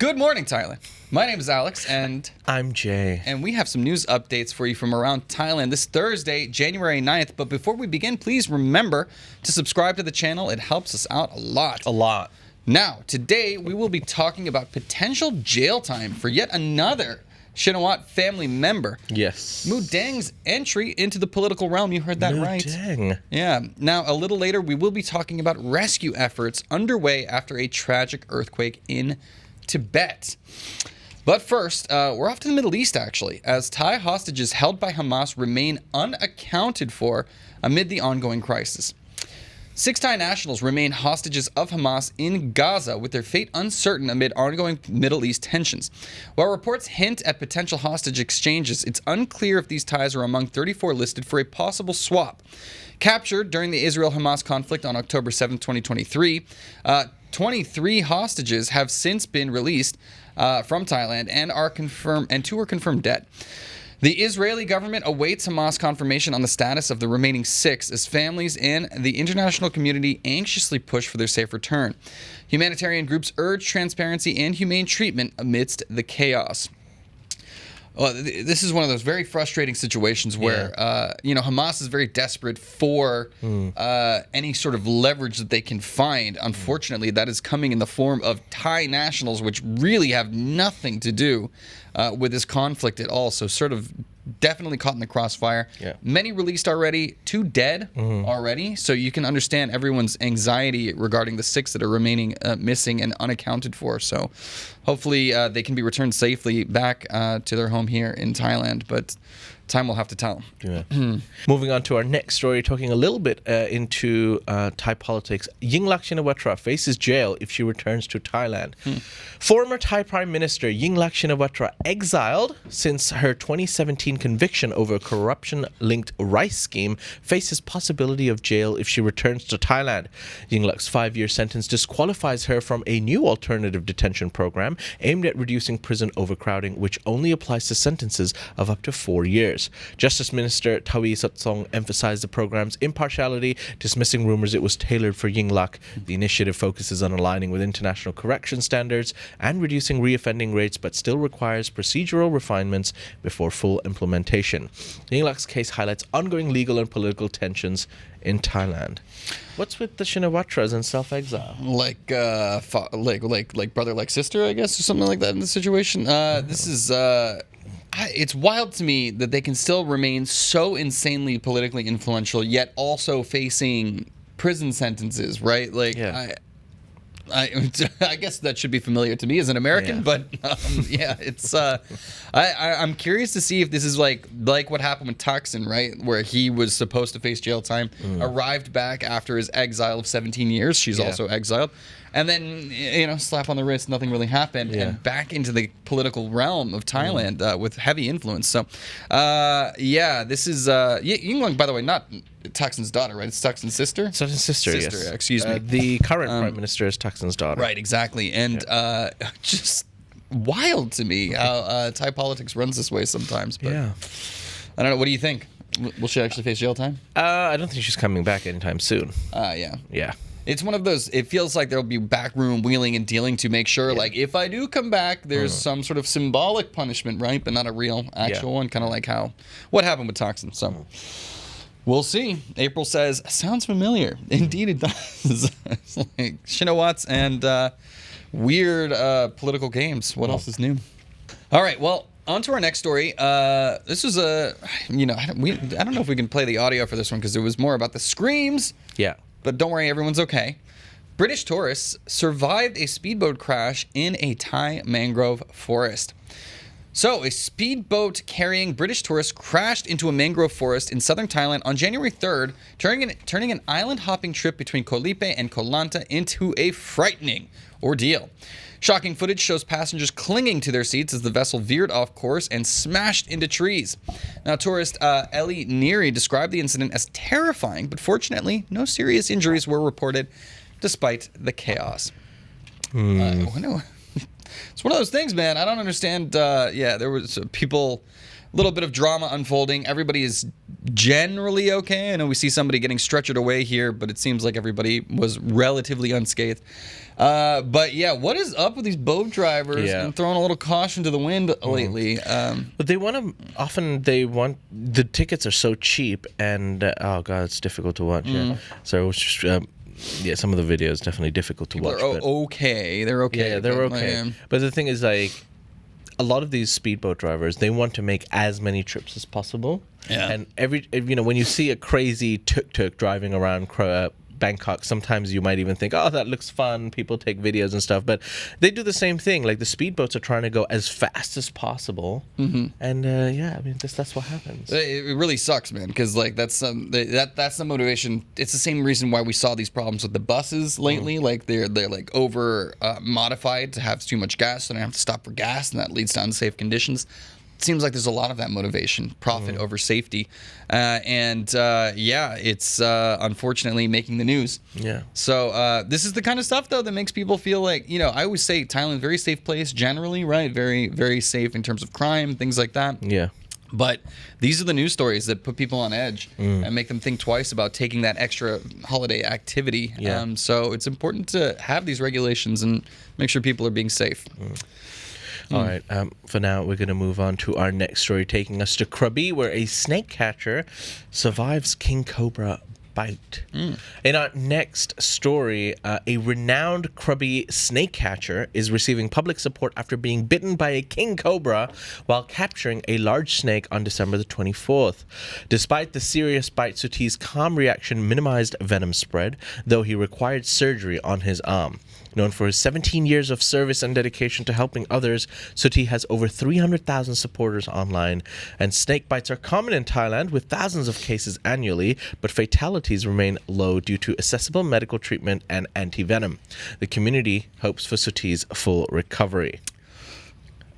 Good morning, Thailand. My name is Alex, and I'm Jay. And we have some news updates for you from around Thailand this Thursday, January 9th. But before we begin, please remember to subscribe to the channel. It helps us out a lot. A lot. Now, today we will be talking about potential jail time for yet another Shinwatra family member. Yes. Moo Deng's entry into the political realm. You heard that right. Moo Deng. Yeah. Now, a little later, we will be talking about rescue efforts underway after a tragic earthquake in Tibet. But first, we're off to the Middle East, actually, as Thai hostages held by Hamas remain unaccounted for amid the ongoing crisis. 6 Thai nationals remain hostages of Hamas in Gaza, with their fate uncertain amid ongoing Middle East tensions. While reports hint at potential hostage exchanges, it's unclear if these Thais are among 34 listed for a possible swap. Captured during the Israel-Hamas conflict on October 7, 2023, 23 hostages have since been released from Thailand and 2 are confirmed dead. The Israeli government awaits Hamas confirmation on the status of the remaining 6 as families and the international community anxiously push for their safe return. Humanitarian groups urge transparency and humane treatment amidst the chaos. This is one of those very frustrating situations where, Hamas is very desperate for any sort of leverage that they can find. Unfortunately, that is coming in the form of Thai nationals, which really have nothing to do with this conflict at all. So sort of definitely caught in the crossfire. Yeah. Many released already, 2 dead already. So you can understand everyone's anxiety regarding the 6 that are remaining missing and unaccounted for. So hopefully they can be returned safely back to their home here in Thailand. But time will have to tell. Yeah. Moving on to our next story, talking a little bit into Thai politics. Yingluck Shinwatra faces jail if she returns to Thailand. Former Thai Prime Minister Yingluck Shinwatra, exiled since her 2017 conviction over a corruption-linked rice scheme, faces possibility of jail if she returns to Thailand. Yingluck's 5-year sentence disqualifies her from a new alternative detention program aimed at reducing prison overcrowding, which only applies to sentences of up to 4 years. Justice Minister Tawi Satsong emphasized the program's impartiality, dismissing rumors it was tailored for Yingluck. The initiative focuses on aligning with international correction standards and reducing reoffending rates, but still requires procedural refinements before full implementation. Yingluck's case highlights ongoing legal and political tensions in Thailand. What's with the Shinwatras and self-exile? Like brother, like sister, I guess, or something like that in the situation. This is... it's wild to me that they can still remain so insanely politically influential, yet also facing prison sentences, right? Like, yeah. I guess that should be familiar to me as an American, but it's. I'm curious to see if this is like what happened with Thaksin, right, where he was supposed to face jail time, arrived back after his exile of 17 years. She's also exiled. And then, slap on the wrist, nothing really happened, and back into the political realm of Thailand with heavy influence. So, this is Yingluck, by the way, not Thaksin's daughter, right? It's Thaksin's sister? Thaksin's sister, yes. Excuse me. The current prime minister is Thaksin's daughter. Right, exactly. And just wild to me how Thai politics runs this way sometimes. But I don't know. What do you think? Will she actually face jail time? I don't think she's coming back anytime soon. Yeah. It's one of those, it feels like there'll be backroom wheeling and dealing to make sure, like, if I do come back, there's some sort of symbolic punishment, right? But not a real, actual one, kind of like what happened with Thaksin. So, we'll see. April says, sounds familiar. Indeed it does. It's like Shinwats and weird political games. What else is new? All right, well, on to our next story. This was I don't know if we can play the audio for this one because it was more about the screams. Yeah. But don't worry, everyone's okay. British tourists survived a speedboat crash in a Thai mangrove forest. So, a speedboat carrying British tourists crashed into a mangrove forest in southern Thailand on January 3rd, turning an island-hopping trip between Koh Lipe and Koh Lanta into a frightening ordeal. Shocking footage shows passengers clinging to their seats as the vessel veered off course and smashed into trees. Now, tourist Ellie Neary described the incident as terrifying, but fortunately, no serious injuries were reported despite the chaos. It's one of those things, man. I don't understand. There was people little bit of drama unfolding. Everybody is generally okay. I know we see somebody getting stretchered away here, but it seems like everybody was relatively unscathed. But yeah, what is up with these boat drivers and throwing a little caution to the wind lately? But they want the tickets are so cheap, and oh god, it's difficult to watch. Yeah, so it was just some of the videos definitely difficult to watch. They're okay. They're okay. Yeah, they're okay. But the thing is, like, a lot of these speedboat drivers, they want to make as many trips as possible. Yeah. And when you see a crazy tuk-tuk driving around Bangkok, sometimes you might even think, oh, that looks fun. People take videos and stuff. But they do the same thing. Like, the speedboats are trying to go as fast as possible. Mm-hmm. And, that's what happens. It really sucks, man, because, like, that's the motivation. It's the same reason why we saw these problems with the buses lately. Like, they're like, over modified to have too much gas, so they have to stop for gas, and that leads to unsafe conditions. Seems like there's a lot of that motivation, profit over safety, it's unfortunately making the news. Yeah. So this is the kind of stuff, though, that makes people feel like, I always say Thailand, very safe place generally, right? Very, very safe in terms of crime, things like that. Yeah. But these are the news stories that put people on edge and make them think twice about taking that extra holiday activity. Yeah. So it's important to have these regulations and make sure people are being safe. All right. For now, we're going to move on to our next story, taking us to Krabi, where a snake catcher survives king cobra bite. In our next story, a renowned Krabi snake catcher is receiving public support after being bitten by a king cobra while capturing a large snake on December the 24th. Despite the serious bite, Suti's calm reaction minimized venom spread, though he required surgery on his arm. Known for his 17 years of service and dedication to helping others, Suti has over 300,000 supporters online. And snake bites are common in Thailand, with thousands of cases annually, but fatalities remain low due to accessible medical treatment and anti-venom. The community hopes for Suti's full recovery.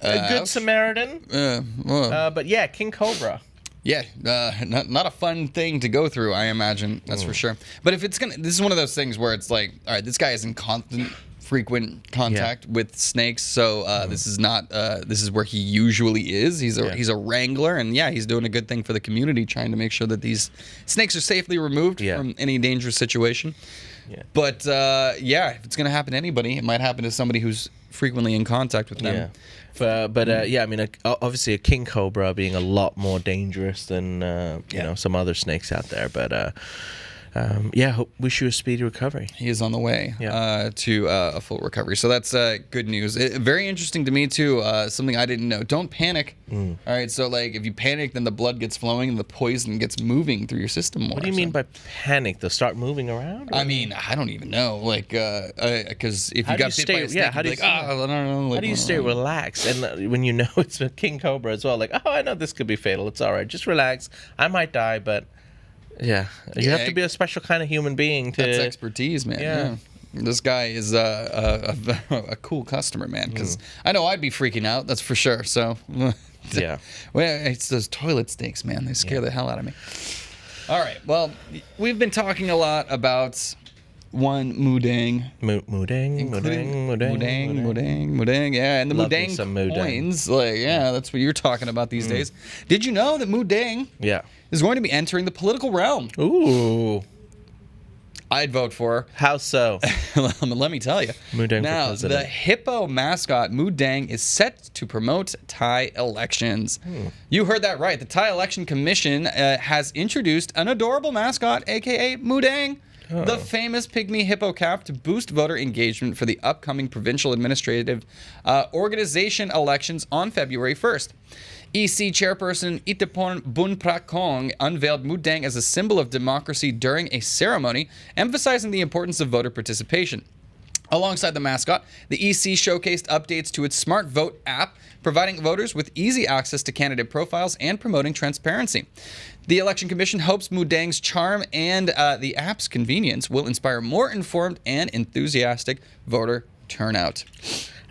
A good Samaritan. But yeah, king cobra. Yeah, not a fun thing to go through, I imagine. That's for sure. But if this is one of those things where it's like, all right, this guy is in constant, frequent contact with snakes, so this is not. This is where he usually is. He's a wrangler, and he's doing a good thing for the community, trying to make sure that these snakes are safely removed from any dangerous situation. Yeah. But if it's gonna happen to anybody, it might happen to somebody who's frequently in contact with them. Yeah. Obviously a king cobra being a lot more dangerous than some other snakes out there. But wish you a speedy recovery. He is on the way to a full recovery. So that's good news. Very interesting to me, too. Something I didn't know. Don't panic. All right. So, like, if you panic, then the blood gets flowing and the poison gets moving through your system more. What do you mean by panic? They'll start moving around? Or? I mean, I don't even know. Like, because if you got bit by a snake, how do you I don't know. Like, how do you stay relaxed? And when you know it's a king cobra as well, like, oh, I know this could be fatal. It's all right. Just relax. I might die, but... Yeah, you have to be a special kind of human being to... That's expertise, man. Yeah. This guy is a cool customer, man, because I know I'd be freaking out, that's for sure, so... Yeah. Well, it's those toilet snakes, man. They scare the hell out of me. All right, well, we've been talking a lot about one Moo Deng. Moo Deng. Yeah, and the Moo Deng coins, that's what you're talking about these days. Did you know that Moo Deng is going to be entering the political realm? Ooh. I'd vote for her. How so? Let me tell you. Moo Deng now, for president. the hippo mascot, Moo Deng, is set to promote Thai elections. You heard that right. The Thai Election Commission has introduced an adorable mascot, a.k.a. Moo Deng. The famous pygmy hippo calf, to boost voter engagement for the upcoming provincial administrative organization elections on February 1st. EC chairperson Itapon Bunprakong unveiled Moo Deng as a symbol of democracy during a ceremony, emphasizing the importance of voter participation. Alongside the mascot, the EC showcased updates to its Smart Vote app, providing voters with easy access to candidate profiles and promoting transparency. The Election Commission hopes Moo Deng's charm and the app's convenience will inspire more informed and enthusiastic voter turnout.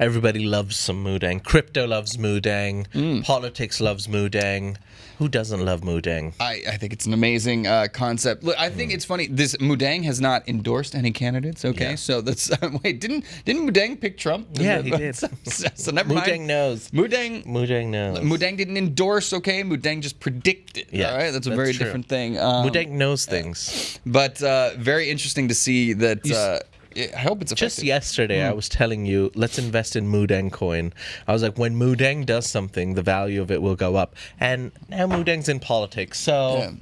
Everybody loves some Moo Deng. Crypto loves Moo Deng. Politics loves Moo Deng. Who doesn't love Moo Deng? I think it's an amazing concept. Look, I think it's funny. This Moo Deng has not endorsed any candidates. Okay, Yeah. so that's wait. Didn't Moo Deng pick Trump? Yeah, he did. So never Moo mind. Deng knows. Moo Deng. Moo Deng knows. Moo Deng didn't endorse. Okay, Moo Deng just predicted. Yeah, all right, that's a that's very true. different thing. Moo Deng knows things. But very interesting to see that. I hope it's effective. Just yesterday, I was telling you, let's invest in Moo Deng coin. I was like, when Moo Deng does something, the value of it will go up. And now Moo Deng's in politics, so Yeah.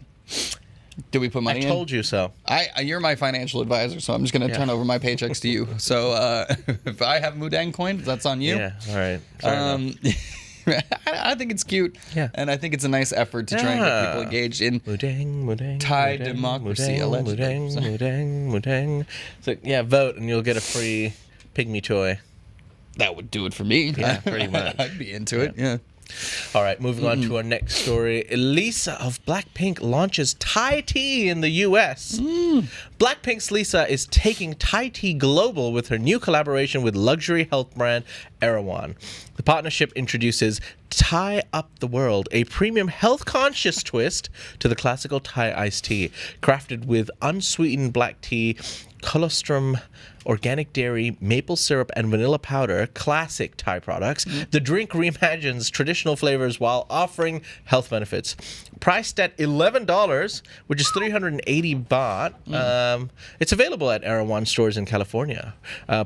Do we put money I in? told you so. You're my financial advisor, so I'm just going to turn over my paychecks to you. So if I have Moo Deng coin, that's on you. Yeah, all right. Fair enough. I think it's cute. Yeah. And I think it's a nice effort to try and get people engaged in Moo Deng, Moo Deng, Thai Moo Deng, democracy, Moo Deng, allegedly. Moo Deng, Moo Deng, Moo Deng. So, yeah, vote and you'll get a free pygmy toy. That would do it for me. Yeah, pretty much. I'd be into it, yeah. All right, moving on to our next story. Lisa of Blackpink launches Thai tea in the U.S. Blackpink's Lisa is taking Thai tea global with her new collaboration with luxury health brand Erewhon. The partnership introduces Thai Up the World, a premium health-conscious twist to the classical Thai iced tea, crafted with unsweetened black tea, colostrum, organic dairy, maple syrup, and vanilla powder, classic Thai products. The drink reimagines traditional flavors while offering health benefits. Priced at $11, which is 380 baht. It's available at Erewhon stores in California.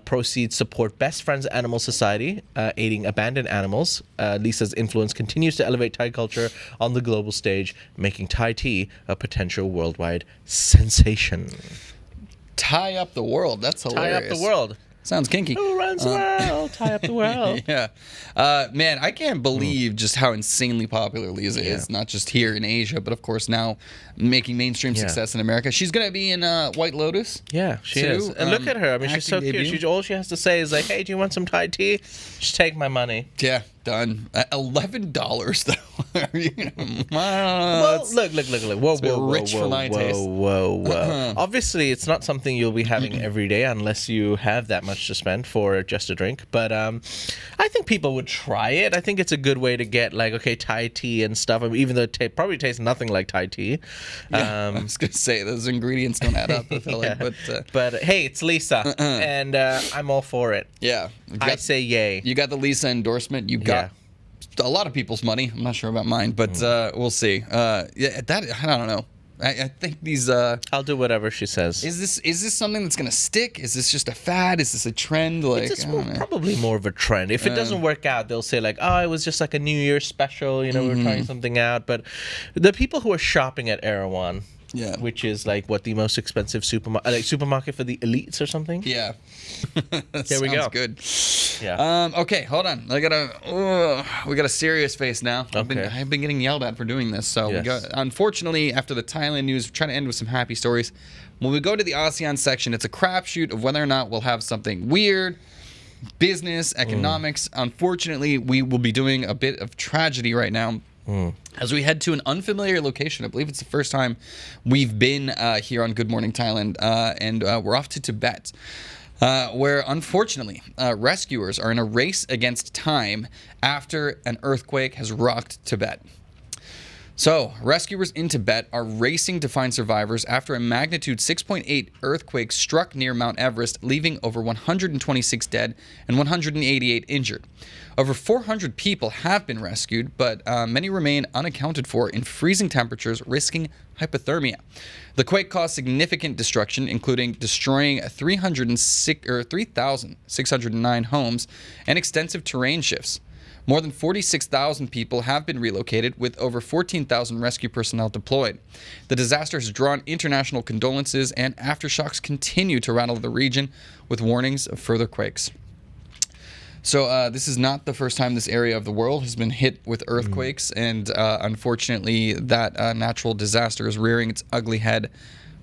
Proceeds support Best Friends Animal Society, aiding abandoned animals. Lisa's influence continues to elevate Thai culture on the global stage, making Thai tea a potential worldwide sensation. Tie up the world. That's hilarious. Tie up the world. Sounds kinky. Who runs the world? Tie up the world. Yeah. Man, I can't believe just how insanely popular Lisa is, not just here in Asia, but of course now making mainstream success in America. She's going to be in White Lotus. Yeah, she too. is. And look at her. I mean, she's so Acting cute. debut. All she has to say is like, hey, do you want some Thai tea? Just take my money. Yeah, done. $11 though. Well, look. Whoa, bit whoa, rich for my taste. Whoa. Obviously, it's not something you'll be having every day unless you have that much to spend for just a drink. But I think people would try it. I think it's a good way to get like, okay, Thai tea and stuff. I mean, even though it probably tastes nothing like Thai tea. I was going to say, those ingredients don't add up, I feel like. But hey, it's Lisa, and I'm all for it. Yeah. I say yay. You got the Lisa endorsement. You got a lot of people's money. I'm not sure about mine, but we'll see. I don't know. I think these. I'll do whatever she says. Is this something that's gonna stick? Is this just a fad? Is this a trend? Like, It's I don't know. probably more of a trend. If it doesn't work out, they'll say like, "Oh, it was just like a New Year's special. You know, we were trying something out." But the people who are shopping at Erewhon, which is like what the most expensive supermarket for the elites or something. Yeah. There we go. Good. Yeah. Okay, hold on. We got a serious face now. Okay. I've been getting yelled at for doing this. So Yes. unfortunately, after the Thailand news, we're trying to end with some happy stories. When we go to the ASEAN section, it's a crapshoot of whether or not we'll have something weird, business, economics. Unfortunately, we will be doing a bit of tragedy right now. As we head to an unfamiliar location. I believe it's the first time we've been here on Good Morning Thailand, and we're off to Tibet. Where unfortunately rescuers are in a race against time after an earthquake has rocked Tibet. So, rescuers in Tibet are racing to find survivors after a magnitude 6.8 earthquake struck near Mount Everest, leaving over 126 dead and 188 injured. Over 400 people have been rescued, but many remain unaccounted for in freezing temperatures, risking hypothermia. The quake caused significant destruction, including destroying 3,609 homes and extensive terrain shifts. More than 46,000 people have been relocated, with over 14,000 rescue personnel deployed. The disaster has drawn international condolences, and aftershocks continue to rattle the region, with warnings of further quakes. So this is not the first time this area of the world has been hit with earthquakes, and unfortunately that natural disaster is rearing its ugly head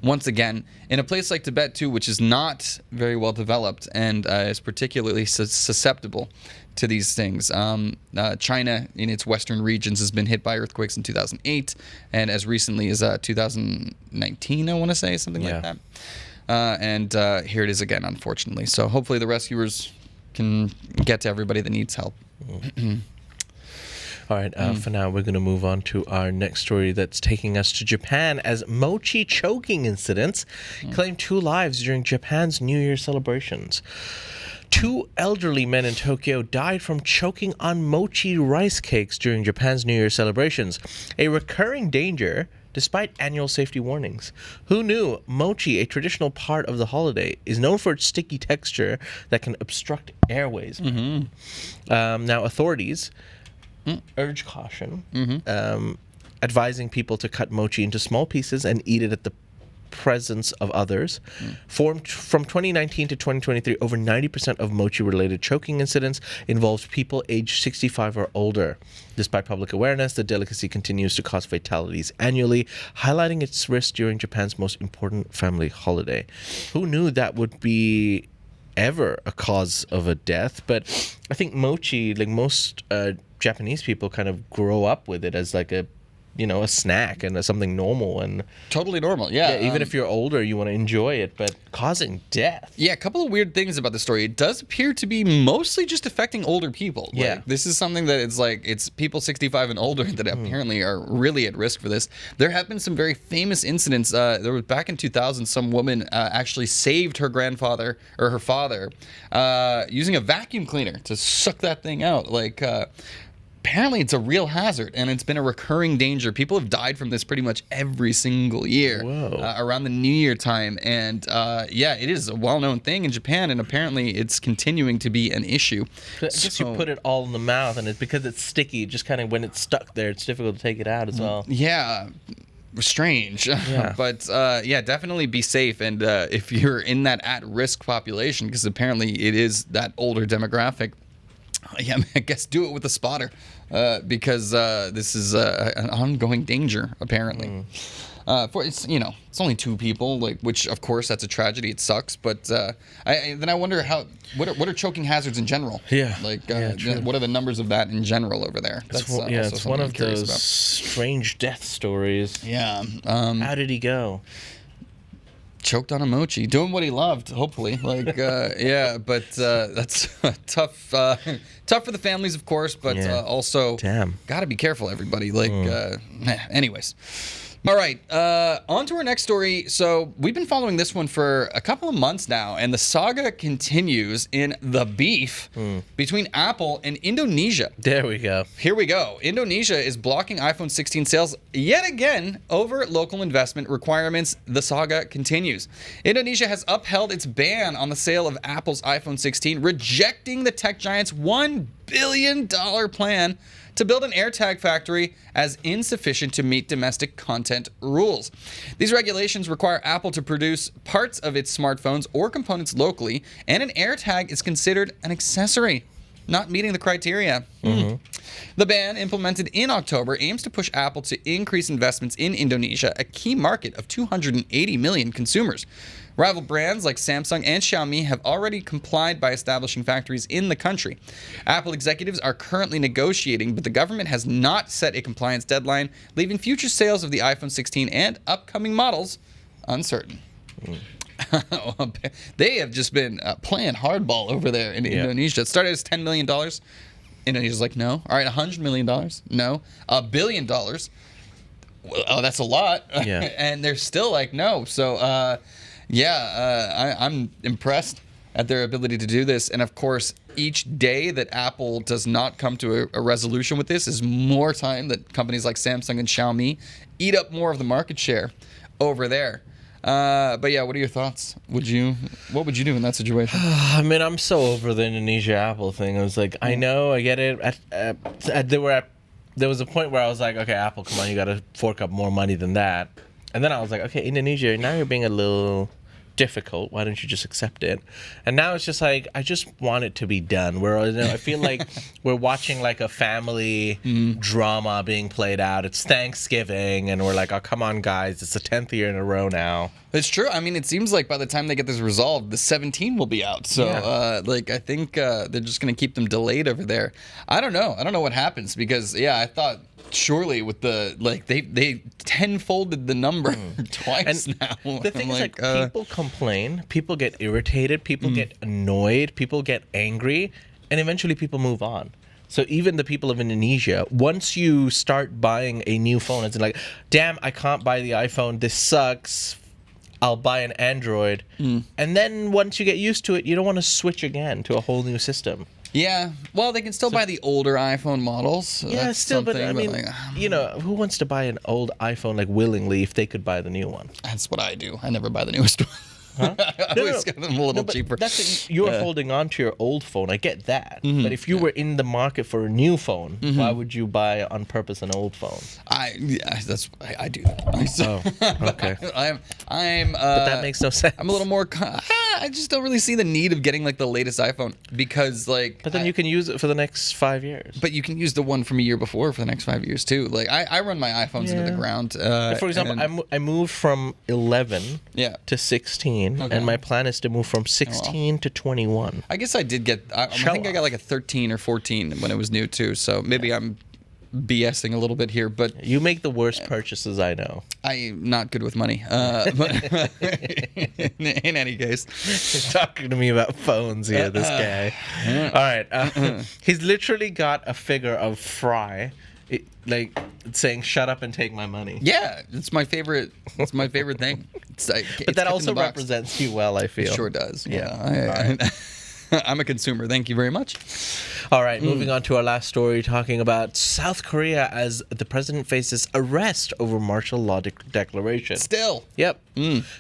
once again in a place like Tibet too, which is not very well developed and is particularly susceptible to these things. China in its western regions has been hit by earthquakes in 2008 and as recently as 2019, I want to say, something like that. And here it is again, unfortunately. So hopefully the rescuers can get to everybody that needs help. All right, for now, we're going to move on to our next story that's taking us to Japan as mochi choking incidents claimed 2 lives during Japan's New Year celebrations. 2 elderly men in Tokyo died from choking on mochi rice cakes during Japan's New Year celebrations, a recurring danger despite annual safety warnings. Who knew mochi, a traditional part of the holiday, is known for its sticky texture that can obstruct airways? Now, authorities urge caution, advising people to cut mochi into small pieces and eat it at the presence of others. From 2019 to 2023, over 90% of mochi-related choking incidents involved people aged 65 or older. Despite public awareness, the delicacy continues to cause fatalities annually, highlighting its risk during Japan's most important family holiday. Who knew that would be ever a cause of a death? But I think mochi, like most Japanese people, kind of grow up with it as like a snack and something normal and Totally normal, yeah. even if you're older, you want to enjoy it, but causing death. Yeah, a couple of weird things about the story. It does appear to be mostly just affecting older people. Yeah. Like, this is something that it's people 65 and older that apparently are really at risk for this. There have been some very famous incidents. There was back in 2000, some woman actually saved her grandfather or her father using a vacuum cleaner to suck that thing out. Apparently it's a real hazard, and it's been a recurring danger. People have died from this pretty much every single year around the New Year time. And it is a well-known thing in Japan, and apparently it's continuing to be an issue. I guess you put it all in the mouth, and it's because it's sticky, just kind of when it's stuck there, it's difficult to take it out as well. Yeah. Strange. Yeah. But definitely be safe. And if you're in that at-risk population, because apparently it is that older demographic, I guess do it with a spotter, because this is an ongoing danger, apparently. It's only 2 people, which of course that's a tragedy. It sucks, but I wonder what are choking hazards in general? Yeah. What are the numbers of that in general over there? It's one of those strange death stories. Yeah. How did he go? Choked on a mochi, doing what he loved, hopefully. But that's tough. Tough for the families, of course, but also gotta be careful, everybody. Anyways. All right, on to our next story. So we've been following this one for a couple of months now, and the saga continues in the beef between Apple and Indonesia. There we go. Here we go. Indonesia is blocking iPhone 16 sales yet again over local investment requirements. The saga continues. Indonesia has upheld its ban on the sale of Apple's iPhone 16, rejecting the tech giant's $1 billion plan to build an AirTag factory as insufficient to meet domestic content rules. These regulations require Apple to produce parts of its smartphones or components locally, and an AirTag is considered an accessory, not meeting the criteria. The ban, implemented in October, aims to push Apple to increase investments in Indonesia, a key market of 280 million consumers. Rival brands like Samsung and Xiaomi have already complied by establishing factories in the country. Apple executives are currently negotiating, but the government has not set a compliance deadline, leaving future sales of the iPhone 16 and upcoming models uncertain. They have just been playing hardball over there in Indonesia. It started as $10 million. Indonesia's like, no. All right, $100 million. No. $1 billion. Oh, that's a lot. Yeah. And they're still like, no. So, I'm impressed at their ability to do this. And of course, each day that Apple does not come to a resolution with this is more time that companies like Samsung and Xiaomi eat up more of the market share over there. What are your thoughts? What would you do in that situation? I mean, I'm so over the Indonesia Apple thing. I was like, I know, I get it. There was a point where I was like, okay, Apple, come on, you got to fork up more money than that. And then I was like, okay, Indonesia, now you're being a little difficult. Why don't you just accept it? And now it's just like, I just want it to be done. I feel like we're watching like a family drama being played out. It's Thanksgiving, and we're like, oh, come on, guys. It's the 10th year in a row now. It's true. I mean, it seems like by the time they get this resolved, the 17 will be out. So, I think they're just going to keep them delayed over there. I don't know. I don't know what happens because, I thought surely with the, they tenfolded the number twice and now. The thing is, people complain, people get irritated, people get annoyed, people get angry, and eventually people move on. So even the people of Indonesia, once you start buying a new phone, it's like, damn, I can't buy the iPhone. This sucks. I'll buy an Android. And then once you get used to it, you don't want to switch again to a whole new system. Yeah, well, they can still buy the older iPhone models. So Yeah, that's still, but I something, mean, like, who wants to buy an old iPhone like willingly if they could buy the new one? that's what I do. I never buy the newest one. Huh? I always get them a little but cheaper. That's you're holding on to your old phone. I get that. But if you were in the market for a new phone, why would you buy on purpose an old phone? I do that. Okay. I'm. But that makes no sense. I'm a little more. I just don't really see the need of getting like the latest iPhone because like. But then you can use it for the next 5 years. But you can use the one from a year before for the next 5 years too. Like I run my iPhones into the ground. For example, I moved from 11 to 16, and my plan is to move from 16 to 21. I guess I did get. I think I got like a 13 or 14 when it was new too. So maybe I'm BSing a little bit here, but you make the worst purchases I know. I'm not good with money. But in any case, he's talking to me about phones here. This guy. All right, he's literally got a figure of Fry. Like saying "shut up and take my money." Yeah, it's my favorite. It's my favorite thing. But that also represents you well, I feel. It sure does. Yeah. I'm a consumer. Thank you very much. All right, moving on to our last story, talking about South Korea as the president faces arrest over martial law declaration. Still. Yep.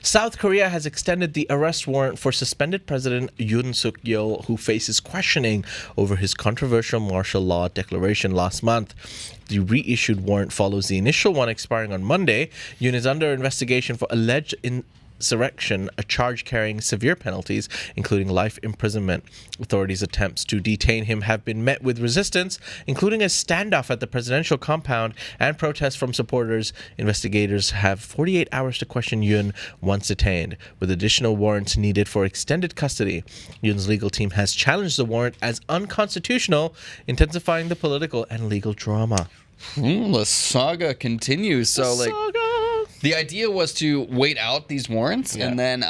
South Korea has extended the arrest warrant for suspended President Yoon Suk Yeol, who faces questioning over his controversial martial law declaration last month. The reissued warrant follows the initial one expiring on Monday. Yoon is under investigation for alleged insurrection, a charge carrying severe penalties, including life imprisonment. Authorities' attempts to detain him have been met with resistance, including a standoff at the presidential compound and protests from supporters. Investigators have 48 hours to question Yoon once detained, with additional warrants needed for extended custody. Yoon's legal team has challenged the warrant as unconstitutional, intensifying the political and legal drama. The saga continues. The idea was to wait out these warrants and then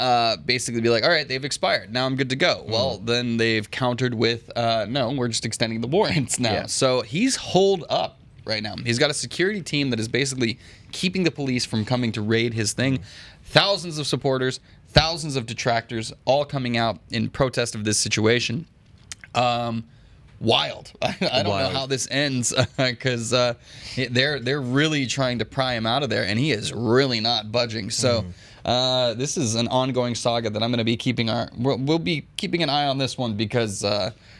basically be like, all right, they've expired. Now I'm good to go. Well, then they've countered with, no, we're just extending the warrants now. So he's holed up right now. He's got a security team that is basically keeping the police from coming to raid his thing. Thousands of supporters, thousands of detractors, all coming out in protest of this situation. Wild. I don't know how this ends because they're really trying to pry him out of there, and he is really not budging. So this is an ongoing saga that I'm going to be keeping we'll be keeping an eye on this one because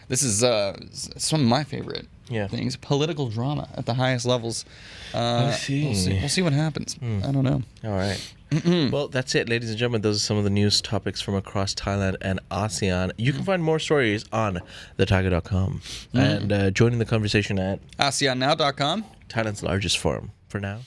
this is some of my favorite things. Political drama at the highest levels. We'll see what happens. I don't know. All right. Well, that's it, ladies and gentlemen. Those are some of the news topics from across Thailand and ASEAN. You can find more stories on thetiger.com and join in the conversation at ASEANnow.com, Thailand's largest forum. For now.